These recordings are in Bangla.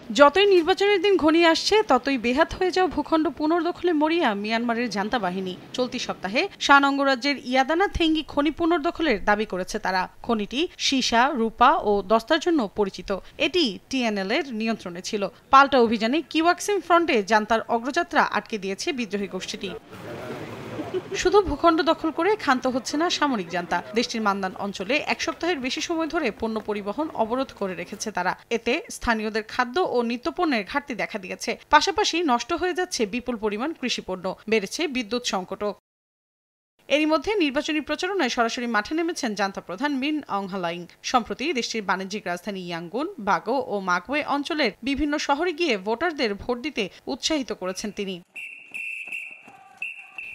যতই নির্বাচনের দিন ঘনিয়ে আসছে ততই বেহাত হয়ে যাওয়া ভূখণ্ড পুনর্দখলে মরিয়া মিয়ানমারের জান্তা বাহিনী। চলতি সপ্তাহে শান অঙ্গরাজ্যের ইয়াদানা থেঙ্গি খনি পুনর্দখলের দাবি করেছে তারা। খনিটি সীসা, রূপা ও দস্তার জন্য পরিচিত। এটি টিএনএল এর নিয়ন্ত্রণে ছিল। পাল্টা অভিযানে কিওয়াক্সিম ফ্রন্টে জান্তার অগ্রযাত্রা আটকে দিয়েছে বিদ্রোহী গোষ্ঠীটি। শুধু ভূখণ্ড দখল করে ক্ষান্ত হচ্ছে না সামরিক জান্তা। দেশটির মান্দান অঞ্চলে এক সপ্তাহের বেশি সময় ধরে পণ্য পরিবহন অবরোধ করে রেখেছে তারা। এতে স্থানীয়দের খাদ্য ও নিত্যপণ্যের ঘাটতি দেখা দিয়েছে। পাশাপাশি নষ্ট হয়ে যাচ্ছে বিপুল পরিমাণ কৃষিপণ্য, বেড়েছে বিদ্যুৎ সংকটও। এরই মধ্যে নির্বাচনী প্রচারণায় সরাসরি মাঠে নেমেছেন জান্তা প্রধান মিন অং হ্লাইং। সম্প্রতি দেশটির বাণিজ্যিক রাজধানী ইয়াঙ্গুন, বাগো ও মাগওয়ে অঞ্চলের বিভিন্ন শহরে গিয়ে ভোটারদের ভোট দিতে উৎসাহিত করেছেন তিনি।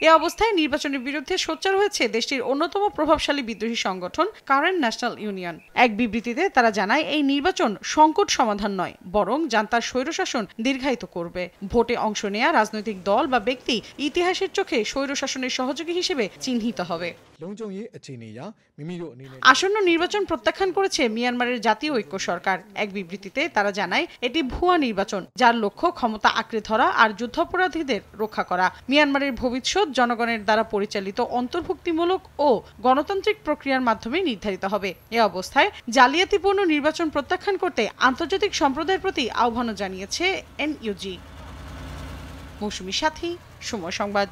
এ অবস্থায় নির্বাচনের বিরুদ্ধে সোচ্চার হয়েছে দেশটির অন্যতম প্রভাবশালী বিদ্রোহী সংগঠন কারেন্ট ন্যাশনাল ইউনিয়ন। এক বিবৃতিতে তারা জানায়, এই নির্বাচন সংকট সমাধান নয়, বরং জান্তার স্বৈরশাসন দীর্ঘায়িত করবে। ভোটে অংশ নেয়া রাজনৈতিক দল বা ব্যক্তি ইতিহাসের চোখে স্বৈরশাসনের সহযোগী হিসেবে চিহ্নিত হবে। আসন্ন নির্বাচন প্রত্যাখ্যান করেছে মিয়ানমারের জাতীয় ঐক্য সরকার। এক বিবৃতিতে তারা জানায়, এটি ভুয়া নির্বাচন, যার লক্ষ্য ক্ষমতা আঁকড়ে ধরা আর যুদ্ধাপরাধীদের রক্ষা করা। মিয়ানমারের ভবিষ্যৎ জনগণের দ্বারা পরিচালিত অন্তর্ভুক্তিমূলক ও গণতান্ত্রিক প্রক্রিয়ার মাধ্যমে নির্ধারিত হবে। এ অবস্থায় জালিয়াতিপূর্ণ নির্বাচন প্রত্যাখ্যান করতে আন্তর্জাতিক সম্প্রদায়ের প্রতি আহ্বানও জানিয়েছে এনইউজি। মৌসুমী সাথী, সময় সংবাদ।